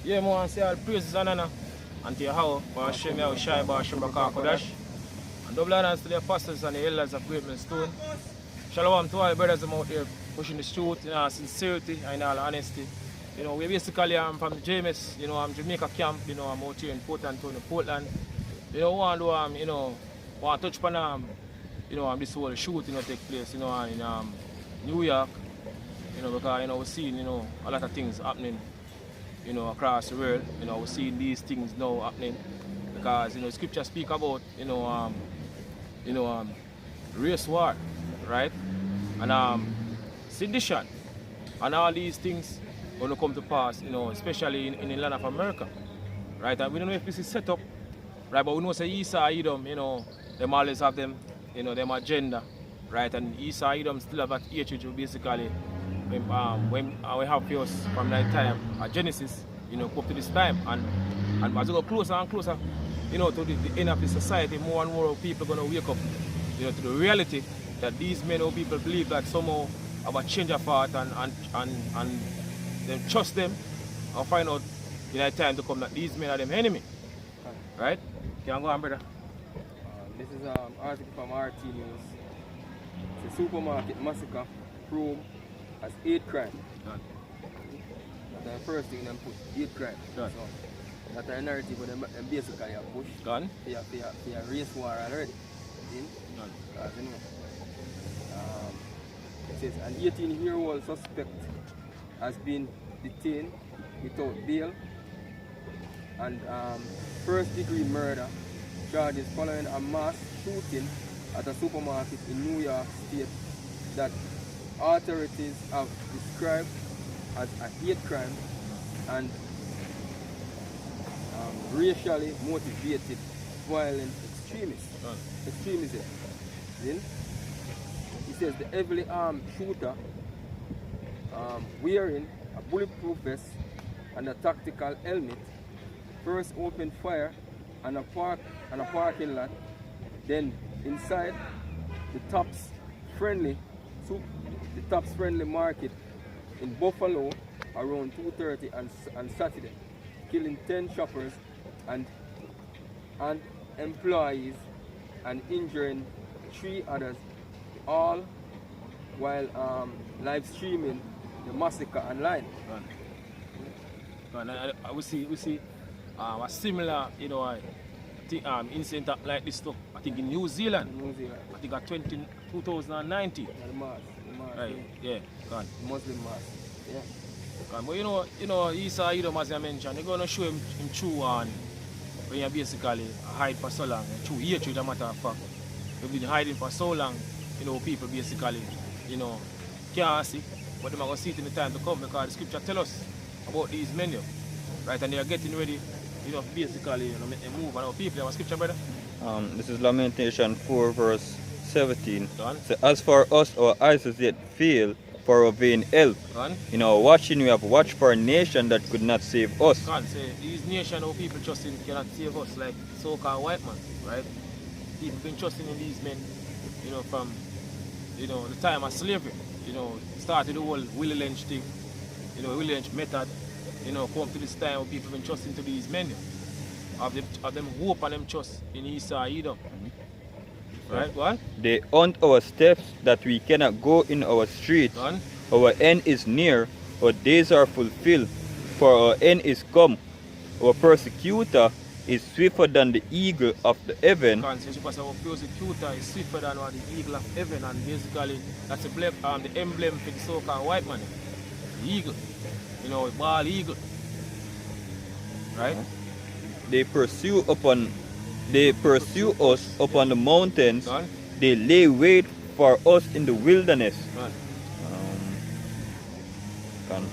Yeah, I want to say all praises and honor unto Yahweh, for Hashem Yahushai, Bar Shem Rakah Kodash, and double honors to the apostles and the elders of Great Millstone. Shalom to all the brothers out there pushing the truth in all sincerity and in all honesty. You know, we basically I'm from James, you know, I'm Jamaica camp, you know, I'm out here in Port Antonio, Portland. You know, want to you know, want to touch upon you know, this whole shoot, you know, take place, you know, in New York, you know, because you know we're seeing, you know, a lot of things happening, you know, across the world. You know, we're seeing these things now happening because you know scripture speak about, you know, race war, right? And sedition and all these things going to come to pass, you know, especially in the land of America, right? And we don't know if this is set up, right? But we know say Esau, Edom, you know, them always have them, you know, them agenda, right? And Esau, Edom still have that hatred basically when we have us from that time at Genesis, you know, up to this time, and as we go closer and closer, you know, to the end of the society, more and more people are going to wake up, you know, to the reality that these men or people believe that somehow have a change of heart and then trust them and find out in that time to come that these men are them enemy, right? Can go on, brother. This is an article from RT News. It's a supermarket massacre probe as hate crime. That's the first thing they put, hate crime. So that's a narrative but them basically a push. Gone. For a race war already. Because you know, it says an 18-year-old suspect has been detained without bail and first-degree murder charges following a mass shooting at a supermarket in New York State that authorities have described as a hate crime and racially motivated violent extremism. Then he says the heavily armed shooter wearing a bulletproof vest and a tactical helmet first opened fire on a parking lot, then inside the Tops Friendly market in Buffalo around 2:30 on Saturday, killing 10 shoppers and employees and injuring 3 others, all while live streaming the massacre online. We see a similar, you know, incident like this too. I think in New Zealand. I think at 2019. Right. Yeah. Gone. Muslim mass. Yeah. Gone. But you know, Esau, Edom, as I mentioned, they're gonna show him true on when you basically hide for so long. True hatred, a matter of fact. You've been hiding for so long. You know, people basically, you know, can't see, but they're gonna see it in the time to come because the scripture tell us about these men, right? And they are getting ready, you know, basically, you know, make them move. And our people, have a scripture, brother? This is Lamentation 4 verse 17. Done. So as for us, our eyes as yet fail for our vain help. Done. In our watching, we have watched for a nation that could not save us. Can't say these nations or people trusting cannot save us, like so-called white man, right? People been trusting in these men, you know, from, you know, the time of slavery. You know, started the whole Willie Lynch thing, you know, Willie Lynch method, you know, come to this time where people been trusting to these men. Of them hope and them trust in Esau, Edom. Right, go on. They haunt our steps that we cannot go in our streets. Done. Our end is near, our days are fulfilled, for our end is come. Our persecutor is swifter than the eagle of the heaven. Our persecutor is swifter than the eagle of heaven, and basically that's the emblem for the so-called white man. The eagle, you know, bald eagle. Right? They pursue us upon the mountains. Done. They lay wait for us in the wilderness. Done. Done.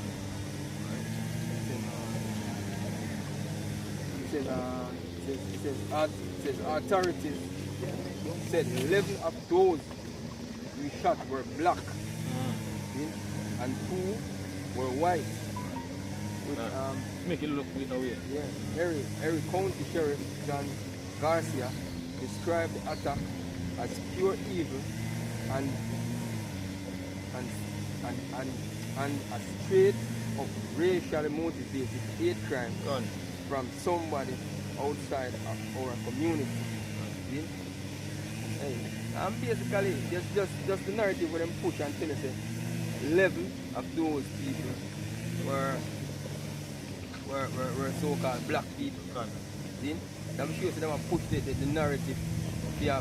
It says authorities said 11 of those we shot were black and 2 were white. With, make it look a bit away. Yeah, Erie County Sheriff John Garcia described the attack as pure evil and a straight of racially motivated hate crime Gone. from somebody outside of our community. See? Hey, and basically, just the narrative where them push and tell us a level of those people were so-called black people. Gone. See? I'm sure them have push the narrative via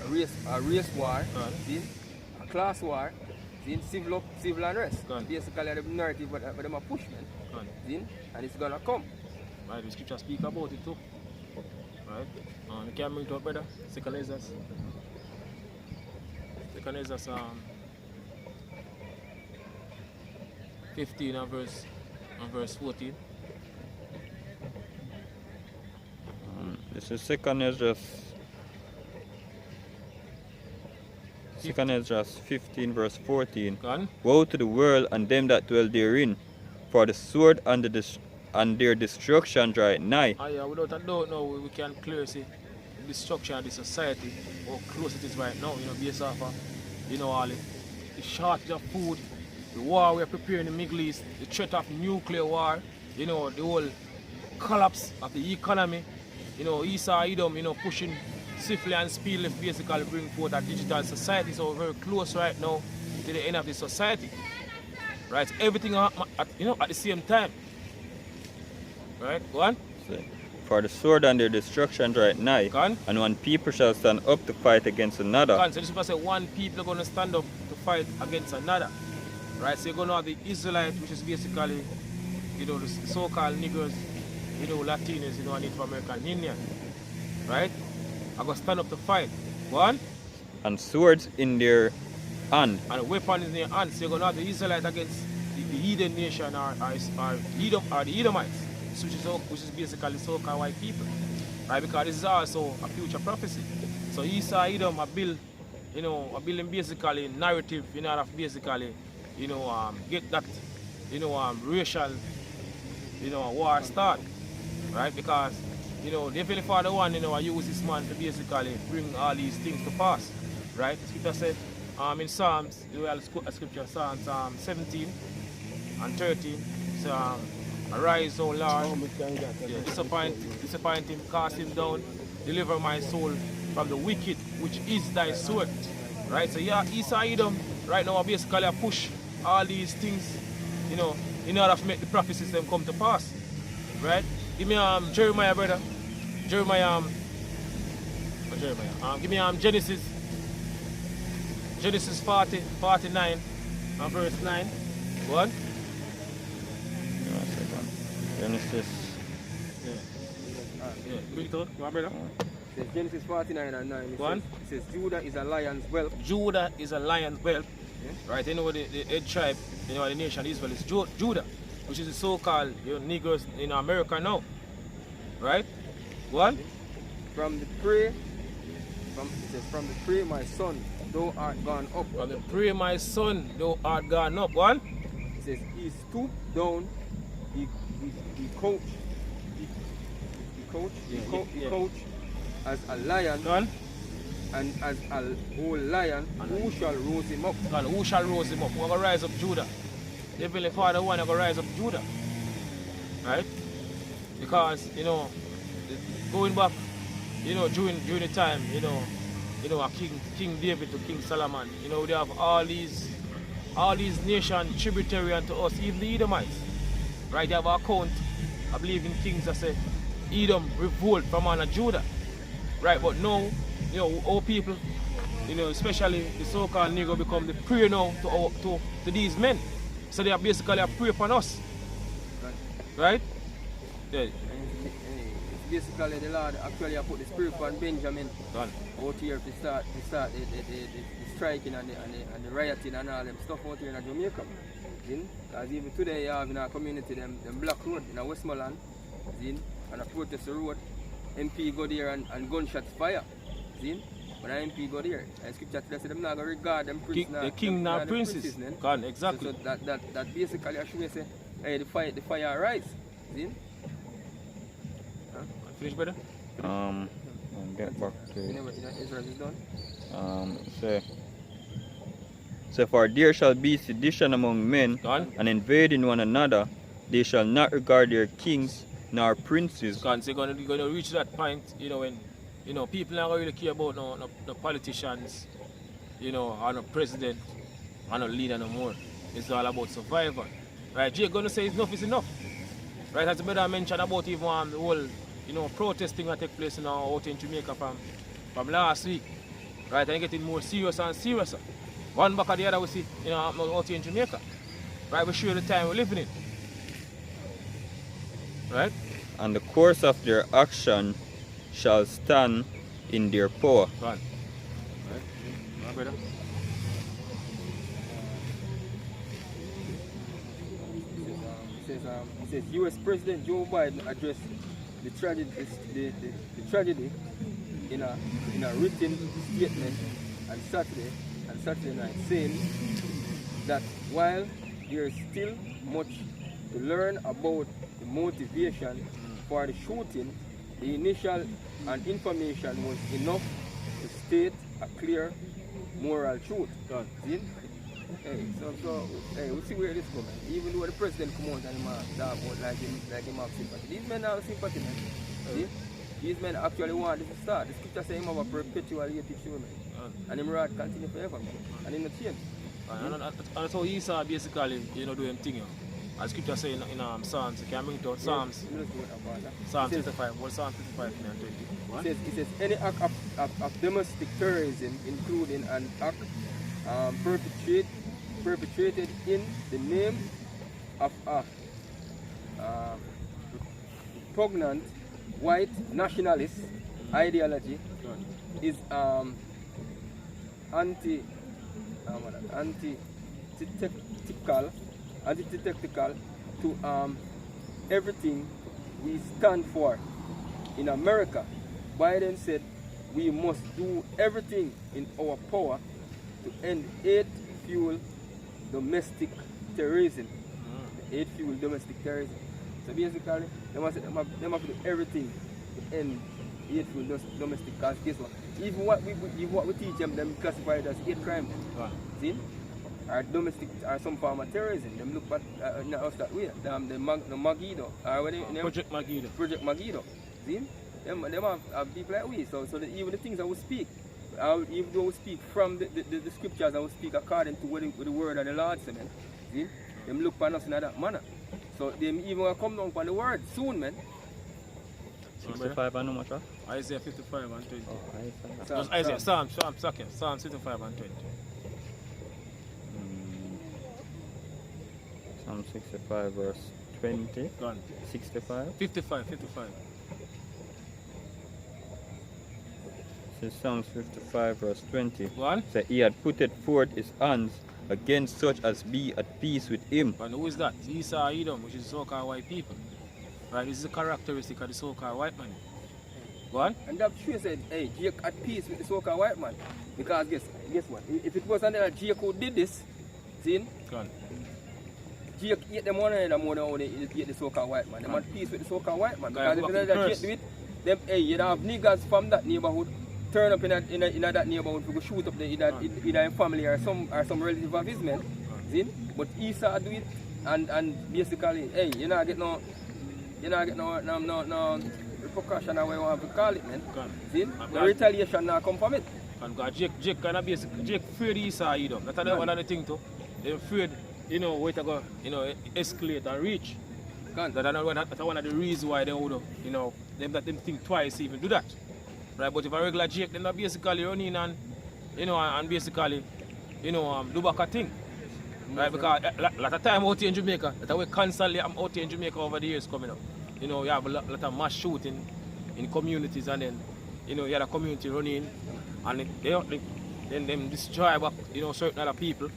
a race war, Gone. see? A class war, see? Civil unrest. Gone. Basically, the narrative where them have push, man. Gone. See? And it's gonna come. Right, the scripture speak about it too. Right? You can bring it up, brother. Second Ezra's 15 and verse 14. This is Second Ezra 15 verse 14. Gone. Woe to the world and them that dwell therein, for the sword and their destruction draweth nigh. Yeah, without a doubt now we can clearly see the destruction of the society, how close it is right now, based off of, all the shortage of food, the war we are preparing in the Middle East, the threat of nuclear war, the whole collapse of the economy, Esau, Edom, pushing swiftly and speedily basically bring forth a digital society. So we're very close right now to the end of the society. Right? Everything at the same time. Right? Go on. For the sword and their destruction draweth nigh, Gone. and one people shall stand up to fight against another. So this is say one people are going to stand up to fight against another. Right? So you're going to have the Israelites, which is basically, the so-called niggers, Latinos, and Native American Indian. Right? I'm going to stand up to fight. One. And swords in their hand. And a weapon in their hand. So you're going to have the Israelites against the heathen nation or the Edomites, which is basically so-called white people. Right? Because this is also a future prophecy. So Esau, Edom are building basically narrative in order to basically, get that, racial, war start. Right? Because, definitely for the one, I use this man to basically bring all these things to pass. Right? The scripture said in Psalms, a scripture, Psalms 17 and 13, so, arise, O Lord, disappoint him, cast him down, deliver my soul from the wicked, which is thy sword. Right? So yeah, Esau, Edom, right now, basically I push all these things, in order to make the prophecies them come to pass. Right? Give me Jeremiah, brother. Give me Genesis 40, 49 and verse 9. Go on. Genesis. Yeah. Bring it out, my brother. It says Genesis 49 and 9. Go on. It says Judah is a lion's whelp. Judah is a lion's whelp. Yeah. Right? The head tribe, the nation Israel is Judah, which is the so-called Negroes in America now. Right? Go on. From the prey, my son, thou art gone up. From the prey, my son, thou art gone up. Go on. It says he stooped down, he coached as a lion. Go on. And as a whole lion, who shall rouse him up? God, who shall rouse him up? Who will rise up Judah? Heavenly Father one will rise up Judah. Right? Because, going back, during the time, King David to King Solomon, they have all these nations tributary unto us, even the Edomites. Right? They have an account, I believe in Kings that say Edom revolt from under Judah. Right? But now, all people, especially the so-called Negro become the prey now to these men. So they are basically a prey upon us. Right? Yeah. It's basically the Lord actually put the spirit on Benjamin Done. out here to start the striking and the rioting and all them stuff out here in Jamaica. Because even today you have in our community them Black Road in Westmoreland, and a protest road, MP go there and gunshots fire. When an MP go there, and scripture says them not going to regard them princes. The king now princes. Gone, exactly. So that basically I should say, hey, the fire rise. Finish, brother? I'll get back to You it. know what Israel is done? Say So for there shall be sedition among men, Gone. and invading one another. They shall not regard their kings nor princes. Because they're going to reach that point, when, people not really care about no politicians, or no president, or no leader no more. It's all about survival. Right, Jay going to say enough is enough. Right, as the brother mentioned about even the whole, protesting that take place out in Jamaica from last week. Right, and getting more serious and serious. One back at the other we see, out here in Jamaica. Right, we show the time we're living in. Right? And the course of their action shall stand in their power. Go on. Right? My brother. It says U.S. President Joe Biden addressed the tragedy in a written statement on Saturday night, saying that while there is still much to learn about the motivation for the shooting, the initial and information was enough to state a clear moral truth. See? Hey, we see where this goes, man. Even though the president come out and him talk about like him have sympathy. These men have sympathy, man. See? These men actually want this to start. The scripture say him have a perpetual hate issue, man. And him rod continue forever, man. And him not change. And that's how Esau basically, do him thing. As scripture say in Psalms, you can bring it out Psalms. Psalm 55, what Psalm 55 and 20? It says any act of domestic terrorism, including an act perpetrated in the name of a repugnant white nationalist ideology, is antithetical to everything we stand for in America. Biden said we must do everything in our power to end hate-fueled domestic terrorism. Hate-fueled domestic terrorism. So basically, they must do everything to end hateful domestic, because guess what? Even what we teach them classify it as hate crime. See? Or domestic, or some form of terrorism. Them look at us that way. The Magido. Project Magido. Project Magido. See? Them have people like we. So even the things that we speak, even though we speak from the scriptures, I will speak according to what the word of the Lord said, man. See? Them look upon us in that manner. So them even will come down upon the word soon, man. 65 and how much, right? Isaiah 55 and 20. Oh, Just Isaiah, Psalm 55 and 20. Psalm 65 verse 20. Go on. 65. 55. Says Psalms 55 verse 20. Go on. Say he had put forth his hands against such as be at peace with him. And who is that? Esau Edom, which is so-called white people. Right, this is a characteristic of the so-called white man. Go on. And that tree said, hey, Jake at peace with the so-called white man. Because guess what? If it was another Jake who did this, see? Go on. Jake ate them one another more than how they ate the so-called white man. They want peace with the so-called white man. Because if another Jake do it, them, hey, you have niggas from that neighborhood turn up in that neighborhood to go shoot up either a family or some relative of his, man. See? But Esau do it, and basically, hey, you not get no repercussion or what you want to call it, man. See? The retaliation now come from it. And Jake kind of basically, Jake feared Esau Edom. That's one of the things too. They feared, where to go, escalate and reach. That's one of the reasons why they would, them think twice even do that. Right, but if a regular Jake, then they basically run in and basically, do back a thing. Right, because a lot of time out here in Jamaica, that we constantly out here in Jamaica over the years coming up. You have a lot of mass shooting in communities, and then, you have a community running, and then them destroy back, certain other people.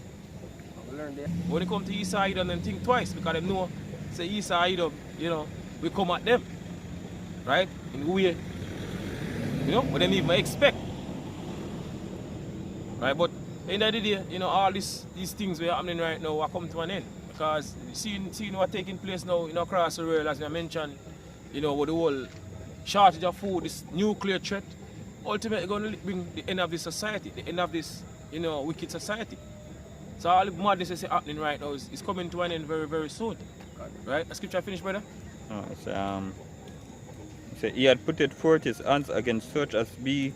When it comes to East Side, them think twice, because they know, say East Side, we come at them, right, in a way, what they even expect. Right, but at the end of the day, all these things that are happening right now are coming to an end. Because seeing what's taking place now, across the world, as I mentioned, with the whole shortage of food, this nuclear threat, ultimately going to bring the end of this society, the end of this, wicked society. So all the madness is happening right now is coming to an end very, very soon. Right? The scripture finished, brother? He had put forth his hands against such as be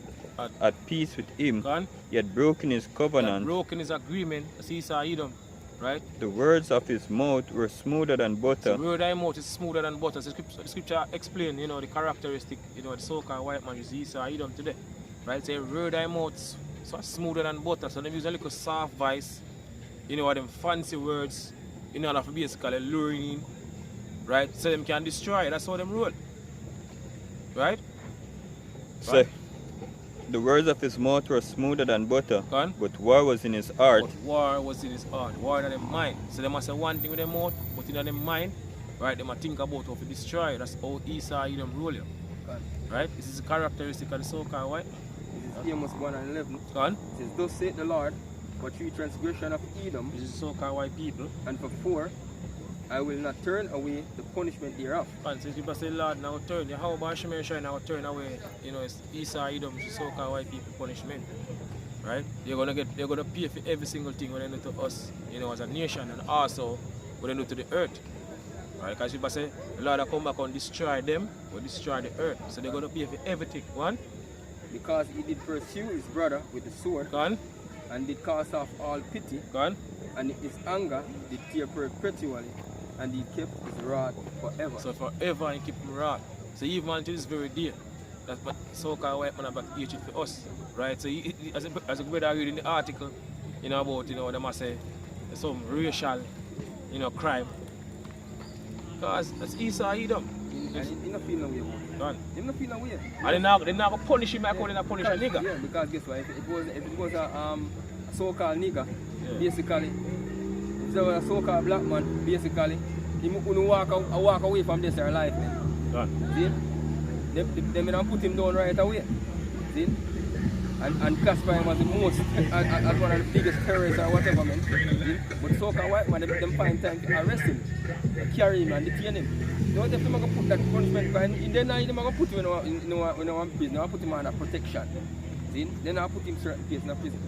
at peace with him. Gone. He had broken his He had covenant. broken his agreement, as Esau Edom. Right? The words of his mouth were smoother than butter. The word I mouth is smoother than butter. So the scripture explain, the characteristic, the so-called white man is Esau Edom today. Right? Say word I mouth so smoother than butter. So they use a little soft voice, them fancy words, in order for basically luring in. Right? So them can destroy. That's how them roll. Right? So, the words of his mouth were smoother than butter, Gone. but war was in his heart. But war was in his heart. War in their mind. So they must say one thing with their mouth, but in their mind, right, they must think about how to destroy. That's how Esau Edom roll you. Right? This is a characteristic of the so-called white. This is Amos 1:11. Gone. It says, thus saith the Lord, for 3 transgression of Edom, This is so-called white people. and for 4, I will not turn away the punishment thereof. And since people say, Lord, now turn, how about Shemesh Shai now turn away, it's Esau Edom, so-called white people punishment. Right? They're gonna pay for every single thing when they do to us, as a nation, and also what they do to the earth. Right? Because people say, the Lord will come back and destroy them, will destroy the earth. So they're gonna pay for everything. One, Because he did pursue his brother with the sword, gone, and did cast off all pity, gone, and his anger did tear perpetually, and he kept his rod forever. so forever he keep him wrath. So even until this very day, that's what so-called white man about hatred for us. Right? So as a brother read in the article, about, they must say some racial, crime. Because that's Esau Edom. And he not feel no way about it. Gone. He not feel no way. And they're not going to punish him like how they punish a nigga. Yeah, because guess what? If it was a so-called nigga, Yeah. basically, if there was a so-called black man, basically, he wouldn't walk away from this life, man. Gone. See? They don't put him down right away. See? And classify him as the most, as one of the biggest terrorists or whatever, man. See? But so-called white man, them find time to arrest him, carry him and detain him. You know, they're going to put that punishment, because they're not going to put him in one prison, they're put him under protection. See? They're not put him in certain place in a prison.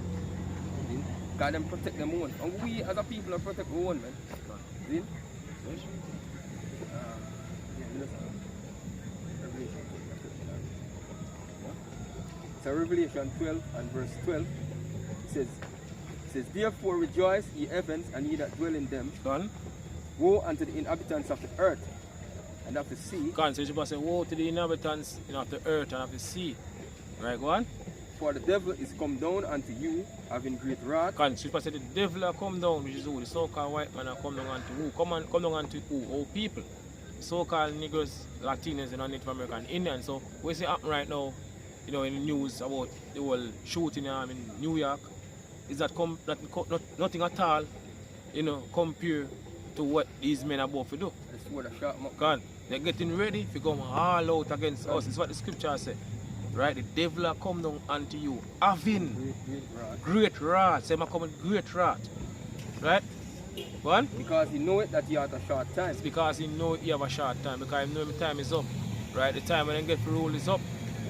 See? Because them protect them own. And we as a people are protect our own, man. See? So Revelation 12 and verse 12 it says, therefore rejoice ye heavens and ye that dwell in them. Gone. Woe unto the inhabitants of the earth and of the sea. Gone. So you supposed to say, woe to the inhabitants of the earth and of the sea. Right, go on. For the devil is come down unto you, having great wrath. Gone. So you supposed to say, the devil will come down, which is who? The so-called white man will come down unto who? Come down unto who? All people. So-called Negroes, Latinos, Native American, Indians. So we see happen right now, in the news about the whole shooting in New York, is that nothing at all, compared to what these men are about to do. The sword of sharp mouth. Gone. They're getting ready to come all out against us. It's what the scripture says. Right? The devil will come down unto you, having great wrath. Say, come with great wrath. Right? Go on. Because he know it that he has a short time. It's because he know he have a short time, because he know the time is up. Right? The time when they get for rule is up.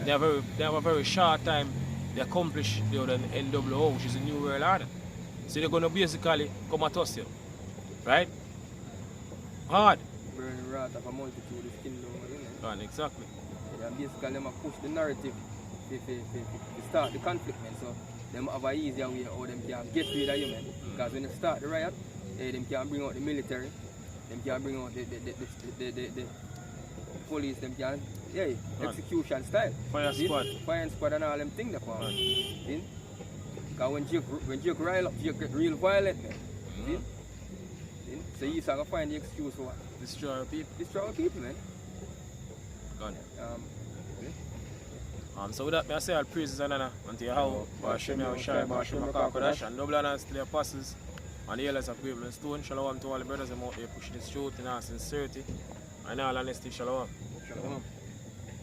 They have a very short time to accomplish the NWO, which is a new world order. So they're gonna basically come at us here. Right? Hard. Burning wrath of a multitude is kingdom. Gone, exactly. And basically them push the narrative to start the conflict, man. So them have a easier way how them can get rid of you, man. Because when they start the riot, them can bring out the military, them can bring out the police, them can execution style. Fire squad. Fire squad and all them things that come. See? Because when Jake rile up, Jake get real violent, man. See? So you start to find the excuse for what? Destroy people. Destroy people, man. Gone. So with that, I say all praises and honor unto Yahweh, Bashim Yahushai, Bashim Makakodash, and double honors to the apostles and the elders of Graveland Stone. Shalom to all the brothers and out there pushing this truth in our sincerity and all honesty. Shalom. Shalom.